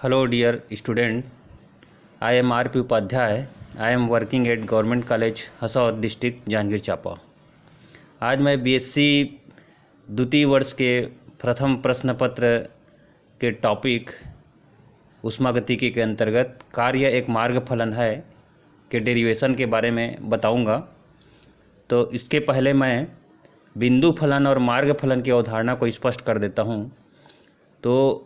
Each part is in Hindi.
Hello dear student, I am R.P. Upadhyay. I am working at Government College Hasaud district Janjgir Champa. आज मैं बीएससी द्वितीय वर्ष के प्रथम प्रश्न पत्र के टॉपिक ऊष्मागतिकी के अंतर्गत कार्य एक मार्ग फलन है के डेरिवेशन के बारे में बताऊंगा. तो इसके पहले मैं बिंदु फलन और मार्ग फलन की अवधारणा को स्पष्ट कर देता हूं. तो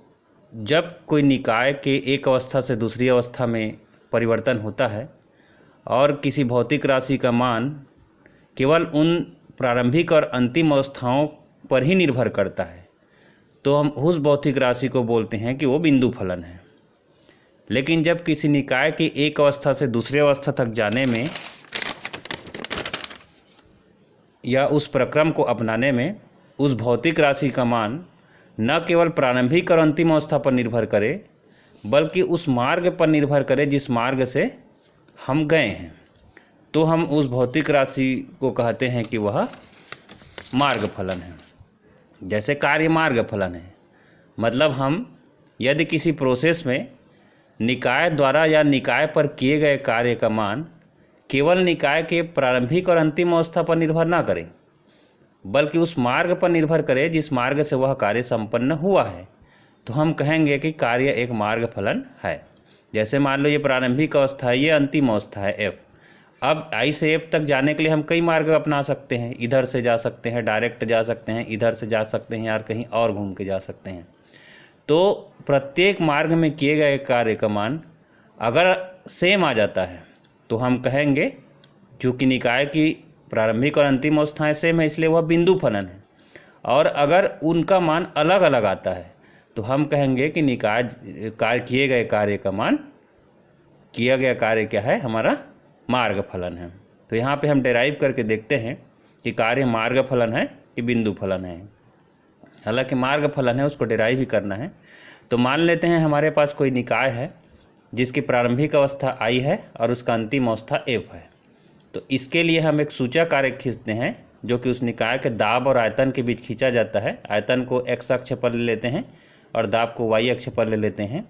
जब कोई निकाय के एक अवस्था से दूसरी अवस्था में परिवर्तन होता है और किसी भौतिक राशि का मान केवल उन प्रारंभिक और अंतिम अवस्थाओं पर ही निर्भर करता है, तो हम उस भौतिक राशि को बोलते हैं कि वो बिंदु फलन है. लेकिन जब किसी निकाय की एक अवस्था से दूसरी अवस्था तक जाने में या उस प्रक्रम को अपनाने में उस भौतिक राशि का मान न केवल प्रारंभिक और अंतिम अवस्था पर निर्भर करे, बल्कि उस मार्ग पर निर्भर करे जिस मार्ग से हम गए हैं, तो हम उस भौतिक राशि को कहते हैं कि वह मार्ग फलन है. जैसे कार्य मार्ग फलन है, मतलब हम यदि किसी प्रोसेस में निकाय द्वारा या निकाय पर किए गए कार्य का मान केवल निकाय के प्रारंभिक और अंतिम अवस्था पर निर्भर ना करें, बल्कि उस मार्ग पर निर्भर करे जिस मार्ग से वह कार्य संपन्न हुआ है, तो हम कहेंगे कि कार्य एक मार्ग फलन है. जैसे मान लो ये प्रारंभिक अवस्था है, ये अंतिम अवस्था है एफ. अब आई से एफ तक जाने के लिए हम कई मार्ग अपना सकते हैं. इधर से जा सकते हैं, डायरेक्ट जा सकते हैं, इधर से जा सकते हैं, यार कहीं और घूम के जा सकते हैं. तो प्रत्येक मार्ग में किए गए कार्य का मान अगर सेम आ जाता है तो हम कहेंगे, चूँकि निकाय की प्रारंभिक और अंतिम अवस्थाएं सेम है इसलिए वह बिंदु फलन है. और अगर उनका मान अलग अलग आता है तो हम कहेंगे कि निकाय किए गए कार्य का मान किया गया कार्य क्या है, हमारा मार्ग फलन है. तो यहाँ पे हम डेराइव करके देखते हैं कि कार्य मार्ग फलन है कि बिंदु फलन है. हालांकि मार्ग फलन है उसको डेराइव भी करना है. तो मान लेते हैं हमारे पास कोई निकाय है जिसकी प्रारंभिक अवस्था आई है और उसका अंतिम अवस्था एफ है. तो इसके लिए हम एक सूचक आरेख खींचते हैं जो कि उस निकाय के दाब और आयतन के बीच खींचा जाता है. आयतन को x अक्ष पर ले लेते हैं और दाब को y अक्ष पर ले लेते हैं.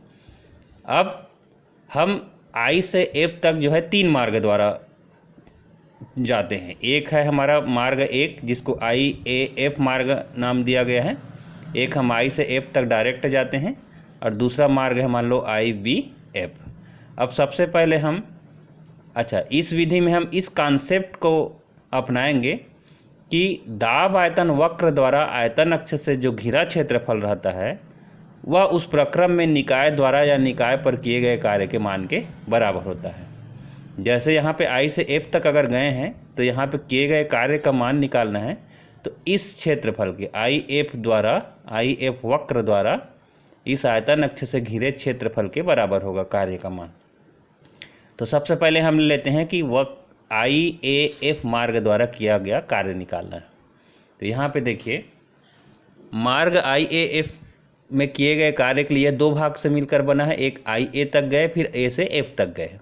अब हम I से F तक जो है 3 मार्ग द्वारा जाते हैं. एक है हमारा मार्ग एक जिसको IAF मार्ग नाम दिया गया है. एक हम I से F तक डायरेक्ट जाते हैं और दूसरा मार्ग है मान लो IBF. अब सबसे पहले हम इस विधि में हम इस कॉन्सेप्ट को अपनाएंगे कि दाब आयतन वक्र द्वारा आयतन अक्ष से जो घिरा क्षेत्रफल रहता है वह उस प्रक्रम में निकाय द्वारा या निकाय पर किए गए कार्य के मान के बराबर होता है. जैसे यहाँ पे I से F तक अगर गए हैं तो यहाँ पे किए गए कार्य का मान निकालना है, तो इस क्षेत्रफल के IF वक्र द्वारा इस आयतन अक्ष से घिरे क्षेत्रफल के बराबर होगा कार्य का मान. तो सबसे पहले हम लेते हैं कि वह IAF मार्ग द्वारा किया गया कार्य निकालना है. तो यहाँ पे देखिए, मार्ग IAF में किए गए कार्य के लिए 2 भाग से मिलकर बना है. एक IA तक गए, फिर A से F तक गए.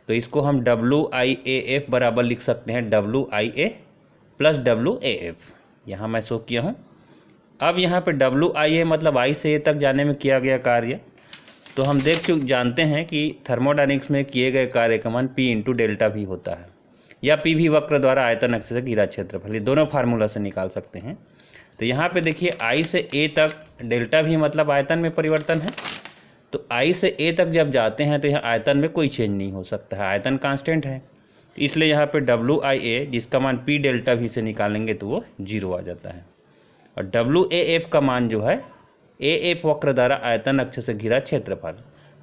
तो इसको हम WIAF बराबर लिख सकते हैं WIA प्लस WAF. यहाँ मैं शो किया हूँ. अब यहाँ पे WIA मतलब I से A तक जाने में किया गया कार्य. तो हम जानते हैं कि थर्मोडायनेमिक्स में किए गए कार्य का मान P इंटू डेल्टा भी होता है, या P भी वक्र द्वारा आयतन अक्ष से घिरा क्षेत्रफल. ये दोनों फार्मूला से निकाल सकते हैं. तो यहाँ पे देखिए I से A तक डेल्टा भी मतलब आयतन में परिवर्तन है. तो I से A तक जब जाते हैं तो यहाँ आयतन में कोई चेंज नहीं हो सकता है, आयतन कांस्टेंट है. इसलिए यहाँ पे WIA जिसका मान P डेल्टा भी से निकालेंगे तो वो 0 आ जाता है. और WAF का मान जो है AF वक्र द्वारा आयतन अक्ष से घिरा क्षेत्रफल,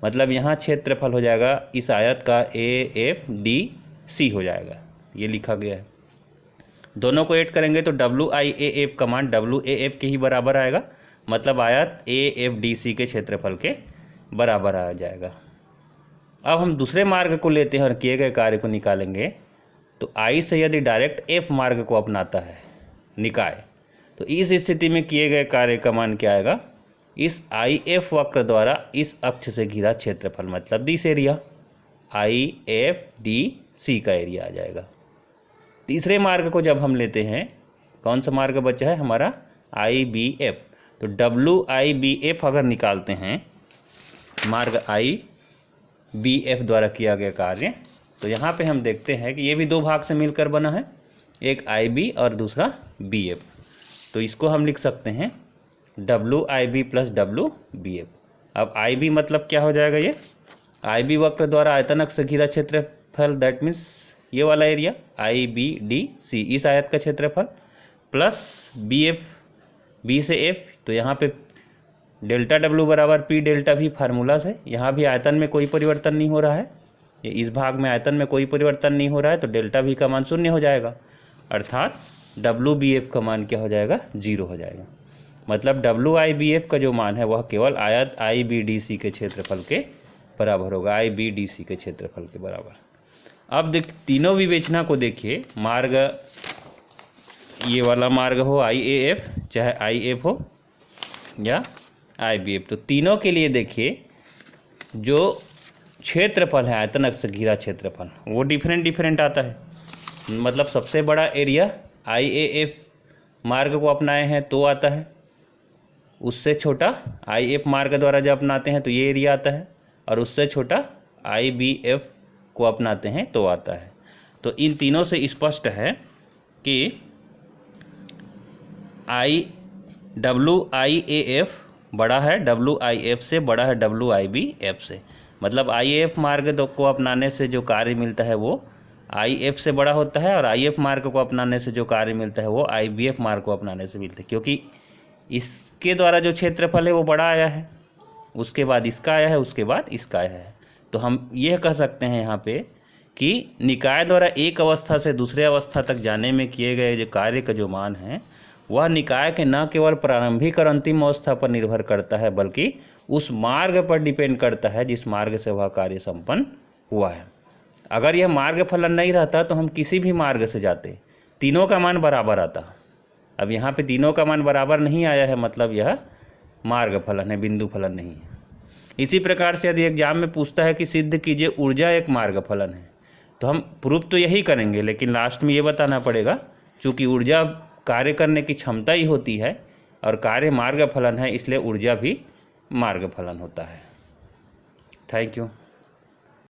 मतलब यहाँ क्षेत्रफल हो जाएगा इस आयत का AFDC हो जाएगा. ये लिखा गया है. दोनों को ऐड करेंगे तो WIAF का मान WAF के ही बराबर आएगा, मतलब आयत AFDC के क्षेत्रफल के बराबर आ जाएगा. अब हम दूसरे मार्ग को लेते हैं और किए गए कार्य को निकालेंगे. तो I से यदि डायरेक्ट F मार्ग को अपनाता है निकाय, तो इस स्थिति में किए गए कार्य का मान क्या आएगा, इस IF वक्र द्वारा इस अक्ष से घिरा क्षेत्रफल मतलब दिस एरिया IFDC का एरिया आ जाएगा. तीसरे मार्ग को जब हम लेते हैं, कौन सा मार्ग बचा है हमारा IBF. तो WIBF अगर निकालते हैं मार्ग IBF द्वारा किया गया कार्य। तो यहाँ पे हम देखते हैं कि ये भी दो भाग से मिलकर बना है, एक IB और दूसरा BF। तो इसको हम लिख सकते हैं WIB प्लस WBF। अब IB मतलब क्या हो जाएगा, ये IB वक्र द्वारा आयतनक से घिरा क्षेत्रफल, दैट मीन्स ये वाला एरिया IBDC, इस आयत का क्षेत्रफल, प्लस BF, B से F। तो यहाँ पे डेल्टा W बराबर P डेल्टा V फार्मूला से, यहाँ भी आयतन में कोई परिवर्तन नहीं हो रहा है, ये इस भाग में आयतन में कोई परिवर्तन नहीं हो रहा है, तो डेल्टा V का मान 0 हो जाएगा, अर्थात WBF का मान क्या हो जाएगा, 0 हो जाएगा। मतलब WIBF का जो मान है वह केवल आयत IBDC के क्षेत्रफल के बराबर होगा, IBDC के क्षेत्रफल के बराबर। अब तीनों विवेचना को देखिए, मार्ग ये वाला मार्ग हो IAF, चाहे IF हो या IBF, तो तीनों के लिए देखिए जो क्षेत्रफल है, आयतनक से घिरा क्षेत्रफल, वो डिफरेंट आता है। मतलब सबसे बड़ा एरिया IAF मार्ग को अपनाए हैं तो आता है, उससे छोटा IF मार्ग द्वारा जब अपनाते हैं तो ये एरिया आता है, और उससे छोटा IBF को अपनाते हैं तो आता है। तो इन तीनों से स्पष्ट है कि WIAF बड़ा है WIF से, बड़ा है WIBF से। मतलब IAF मार्ग को अपनाने से जो कार्य मिलता है वो IF से बड़ा होता है, और IF मार्ग को अपनाने से जो कार्य मिलता है वो IBF मार्ग को अपनाने से मिलता है, क्योंकि इसके द्वारा जो क्षेत्रफल है वो बड़ा आया है, उसके बाद इसका आया है, उसके बाद इसका आया है। तो हम यह कह सकते हैं यहाँ पे कि निकाय द्वारा एक अवस्था से दूसरे अवस्था तक जाने में किए गए जो कार्य का जो मान है वह निकाय के न केवल प्रारंभिक और अंतिम अवस्था पर निर्भर करता है, बल्कि उस मार्ग पर डिपेंड करता है जिस मार्ग से वह कार्य संपन्न हुआ है। अगर यह मार्ग फलन नहीं रहता तो हम किसी भी मार्ग से जाते, तीनों का मान बराबर आता। अब यहाँ पे तीनों का मान बराबर नहीं आया है, मतलब यह मार्ग फलन है, बिंदु फलन नहीं है। इसी प्रकार से यदि एग्जाम में पूछता है कि सिद्ध कीजिए ऊर्जा एक मार्ग फलन है, तो हम प्रूफ तो यही करेंगे, लेकिन लास्ट में ये बताना पड़ेगा, चूँकि ऊर्जा कार्य करने की क्षमता ही होती है और कार्य मार्ग फलन है, इसलिए ऊर्जा भी मार्ग फलन होता है। Thank you.